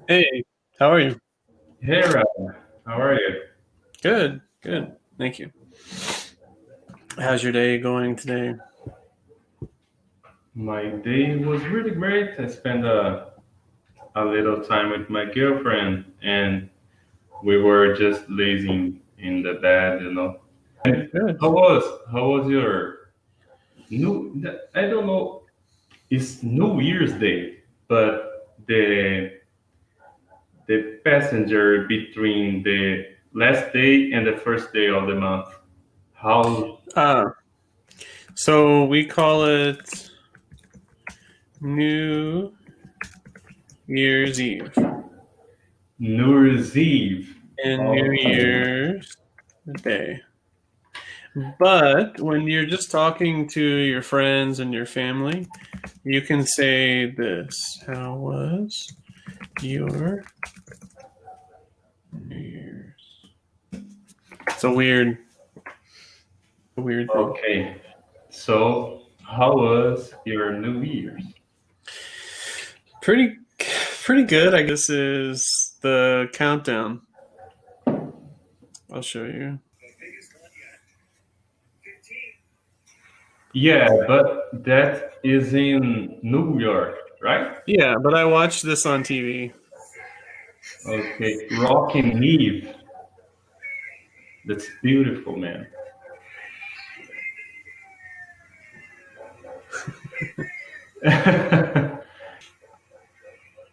Hey, how are you? Hey, Ryan. How are you? Good, good. Thank you. How's your day going today? My day was really great. I spent a little time with my girlfriend, and we were just lazing in the bed. And Good. how was your new? I don't know. It's New Year's Day, but the passenger between the last day and the first day of the month. How Uh, so we call it New Year's Eve New Year's Eve? and New Okay. Year's Day. But when you're just talking to your friends and your family, you can say this. How was your New Year's? It's a weird thing. Okay. So, how was your New Year's? Pretty, pretty good. I guess is the countdown. I'll show you. Yeah, but that is in New York, right? Yeah, but I watched this on TV. Okay. Rockin' Eve. That's beautiful, man.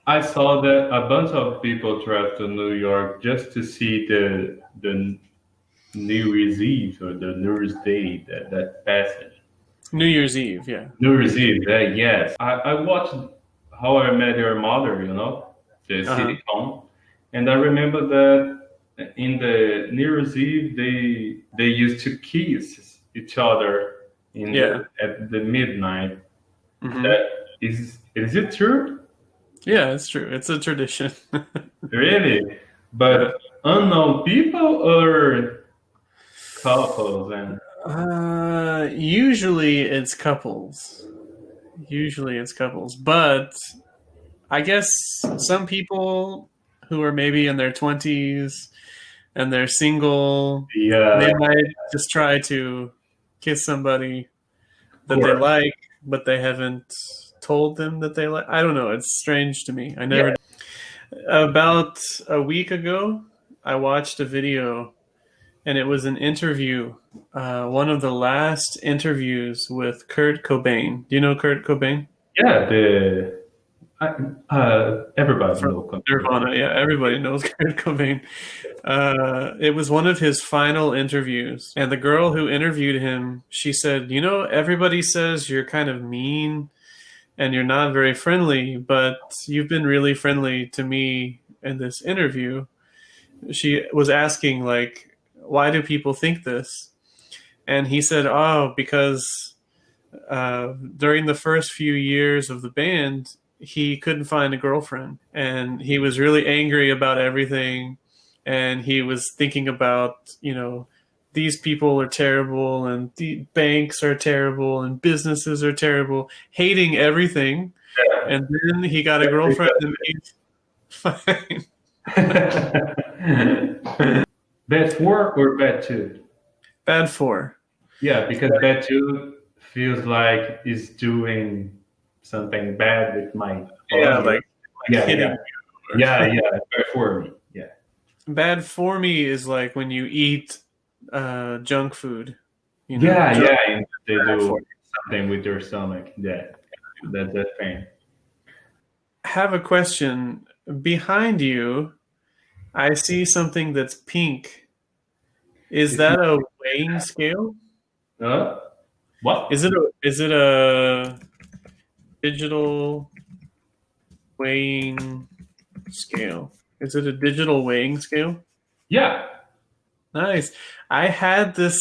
I saw that a bunch of people traveled to New York just to see the New Year's Eve or the New Year's Day, that passage. New Year's Eve, yeah. New Year's Eve, yes. I watched How I Met Your Mother, the Uh-huh. sitcom, and I remember that in the New Year's Eve they used to kiss each other Yeah. at the midnight. Hmm. That is it true? Yeah, it's true. It's a tradition. Really? Yeah. But unknown people or couples and Usually it's couples. Usually it's couples. But I guess some people who are maybe in their 20s and they're single, yeah, they might just try to kiss somebody of that they course. like, but they haven't told them that they like. I don't know. It's strange to me. I Yeah. never. About a week ago, I watched a video, and it was an interview, one of the last interviews with Kurt Cobain. Do you know Kurt Cobain? Yeah, everybody From knows Kurt. Nirvana. Yeah, everybody knows Kurt Cobain. It was one of his final interviews, and the girl who interviewed him, she said, "You know, everybody says you're kind of mean and you're not very friendly, but you've been really friendly to me in this interview." She was asking, like, why do people think this? And he said, oh, because during the first few years of the band, he couldn't find a girlfriend, and he was really angry about everything, and he was thinking about, these people are terrible, and the banks are terrible, and businesses are terrible, hating everything. And then he got a girlfriend, and he's fine. Bad four or bad two? Bad four. Yeah, because bad two feels like it's doing something bad with my Yeah, body. like Yeah, hitting yeah, you. yeah. Bad for me. Yeah, Bad for me is like when you eat junk food. Junk yeah. And they bad for do you. something with your stomach. Yeah, that thing. Have a question. Behind you, I see something that's pink. Is It's that a weighing scale? uh, Is what? it a digital weighing scale? Is it a digital weighing scale? Yeah, Nice. I had this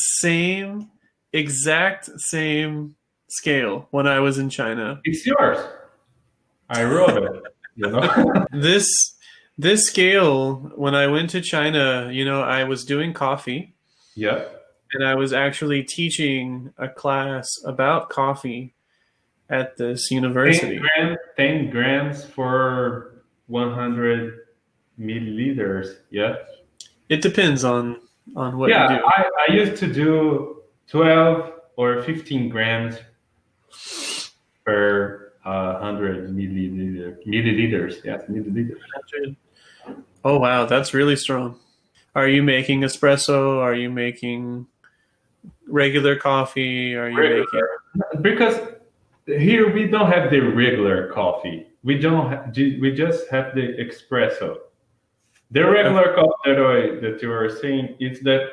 exact same scale when I was in China. it's yours. I wrote it. You know. This this scale, when I went to China, I was doing coffee, Yeah. and I was actually teaching a class about coffee at this 10 university. grams, 10 grams for 100. milliliters. Yeah. It depends on what you Yeah, do. I used to do 12 or 15 grams per 100 milliliters. Yes, milliliters. Oh wow, that's really strong. Are you making espresso? Are you making regular coffee? Are you making? Regular. Because here we don't have the regular coffee. We don't. We just have the espresso. The Okay. regular coffee that you are saying is that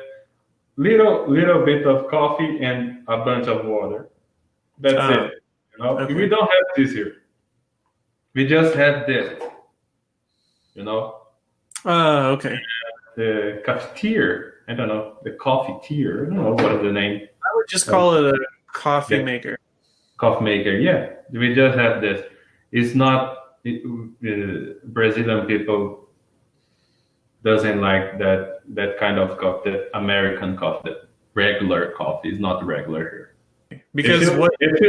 little bit of coffee and a bunch of water. That's Ah, it. You know, we okay. don't have this here. We just have this. You know, Ah, okay. the cafetier. I don't know the coffee tier. I don't know what is the name. I would just Of call it a coffee the maker. coffee maker. Yeah, we just have this. It's not Brazilian people doesn't like that kind of coffee, that American coffee, that regular coffee is not regular here. If Because you what if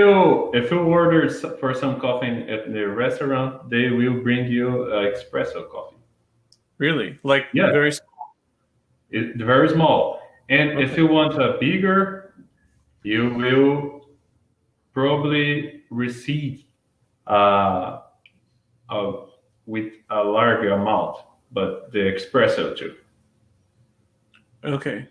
you order for some coffee at the restaurant, they will bring you espresso coffee. really like Yeah, very it's very small. And if okay. you want a bigger, you will probably receive uh, a, with a larger amount, but the espresso too. Okay.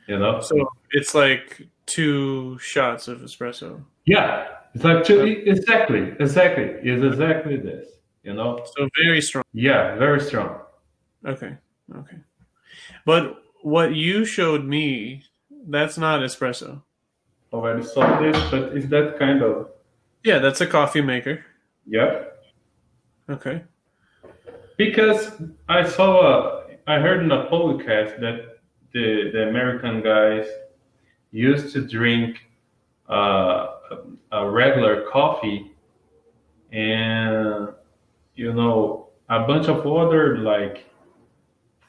You know. So it's like 2 shots of espresso. Yeah, it's like Okay. exactly. It's exactly this. You know. So very strong. Yeah, very strong. Okay. Okay. But what you showed me, that's not espresso. Already saw this, but is that kind of Yeah, that's a coffee maker. yeah? Okay. Because I heard in a podcast that the American guys used to drink a regular coffee and a bunch of water like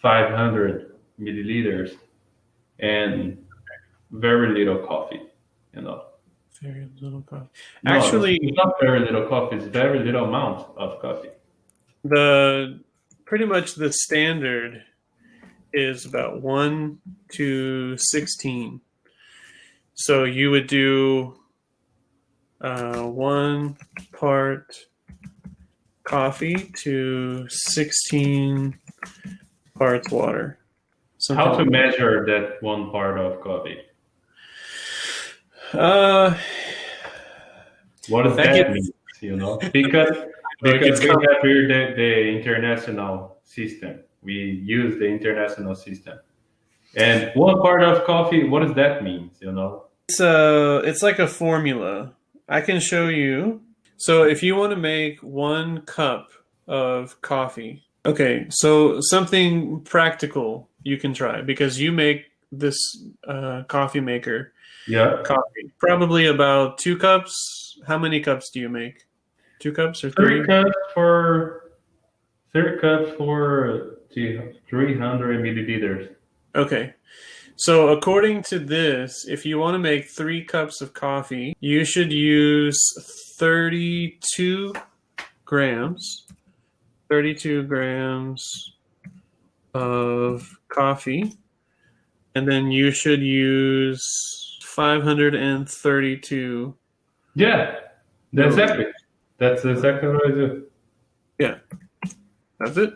500 milliliters and very little coffee. You know, Very little coffee. no, it's Actually, not very little coffee. It's very little amount of coffee. the pretty much the standard is about 1 to 16. So you would do 1 part coffee to 16 parts water. Something How to like that. measure that one part of coffee? Uh, What does that that gets mean? Because it gets we have complicated. here the international system. We use the international system. And one part of coffee, what does that mean? It's like a formula. I can show you. So if you want to make 1 cup of coffee, okay, so something practical you can try because you make this coffee maker Yeah, coffee. Probably about 2 cups. How many cups do you make? 2 cups or three three? cups for 300 milliliters. Okay. So according to this, if you want to make 3 cups of coffee, you should use 32 grams. 32 grams of coffee. And then you should use 532 Yeah, milliliters. that's exactly what I do. Yeah, that's it.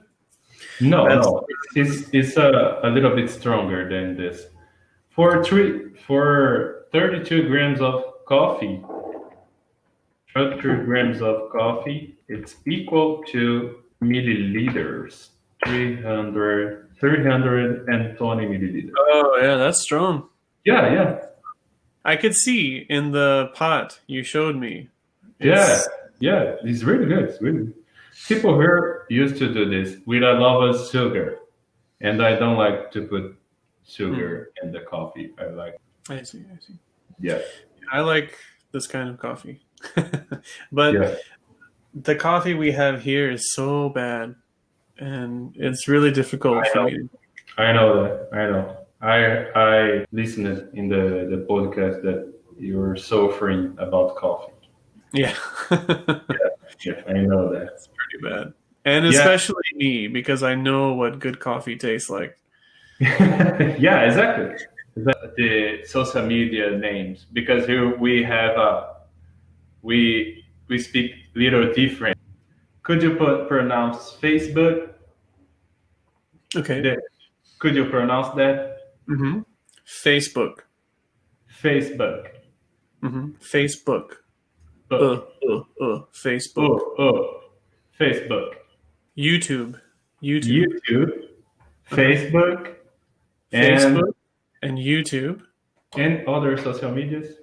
No, That's no, it's a little bit stronger than this. For 32 grams of coffee, 32 grams of coffee, it's equal to milliliters, 320 milliliters. oh yeah, that's strong. Yeah, yeah, I could see in the pot you showed me. yeah, It's yeah. It's really good. It's really good. People here used to do this with a lot of sugar, and I don't like to put hmm, sugar in the coffee. I like, I see, I see. yeah, I like this kind of coffee. But yeah. the coffee we have here is so bad and it's really difficult I for know. me. I know that. I know. I listened in the podcast that you're suffering about coffee. Yeah. Yeah, I know that. It's pretty bad. And Yeah. especially me, because I know what good coffee tastes like. Yeah, exactly. The social media names, because here we have we speak little different. Could you pronounce Facebook? Okay. The, could you pronounce that? hmm Facebook. Facebook. Facebook. Book. Facebook. Oh, Facebook. YouTube. YouTube. YouTube. Uh-huh. Facebook. And Facebook and YouTube. other social medias.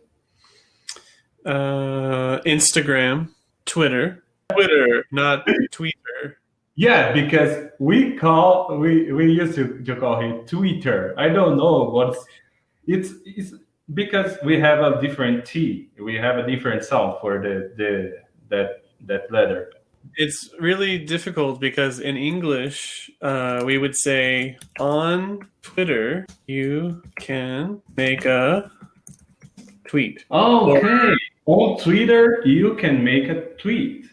Instagram. Twitter. Twitter, not Twitter. Yeah, because we used to call it Twitter. I don't know what's it's because we have a different T. We have a different sound for the that letter. It's really difficult because in English, we would say on Twitter, you can make a tweet. Or, Okay. On Twitter, you can make a tweet.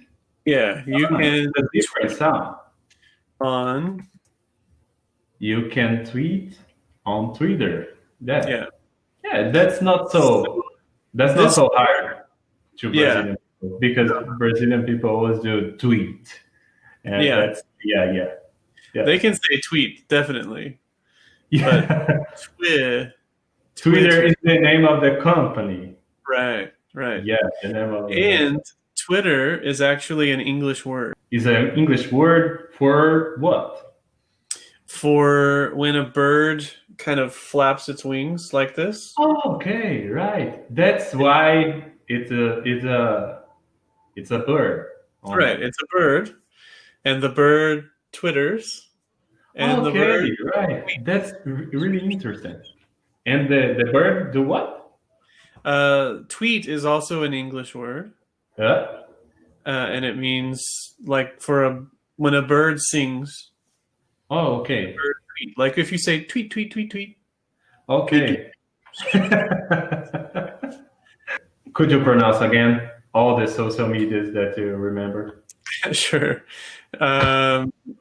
yeah, you can It's a different sound. on, You can tweet on Twitter. That yeah. yeah, that's not So this, so hard to yeah, Brazilian people because Brazilian people always do tweet, and yeah. that's yeah They can say tweet, definitely. But yeah. Twitter, Twitter Twitter, is the name of the company. right, right. Yeah, the name of And Twitter is actually an English word is an English word for what? for when a bird kind of flaps its wings like this. Oh, okay, right. That's why it's a bird. Right, Only. it's a bird, and the bird twitters, and the Okay, bird right. That's really interesting. And the bird do what? tweet is also an English word, Uh, and it means like for a when a bird sings. oh, okay. Bird tweet. Like if you say tweet, tweet, tweet, tweet. Okay. Could you pronounce again all the social medias that you remember? Sure.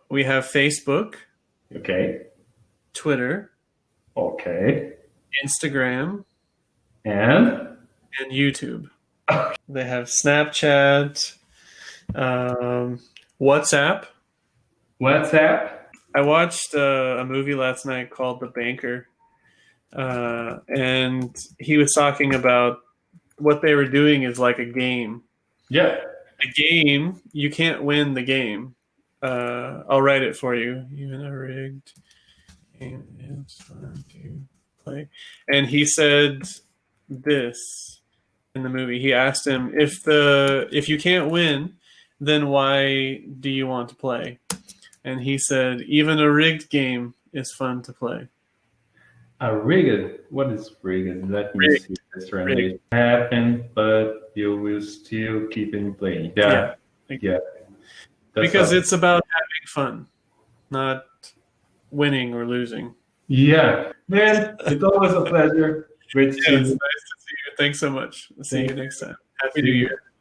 We have Facebook, Okay. Twitter, Okay. Instagram, And and YouTube. They have Snapchat, WhatsApp. WhatsApp. I watched a movie last night called The Banker, and he was talking about what they were doing is like a game. Yeah. A game, you can't win the game. I'll write it for you. Even a rigged game is fun to play. And he said this in the movie. He asked him if you can't win, then why do you want to play? And he said, even a rigged game is fun to play. A rigged. What is rigged? Let me Rigged. see this translation. Happen, but you will still keep in playing. Yeah. Yeah. Because it's about having fun, not winning or losing. Yeah. Man, it's always a pleasure. Great to see Yeah, it's you. nice to see you. Thanks so much. See you next time. Happy See New you. Year.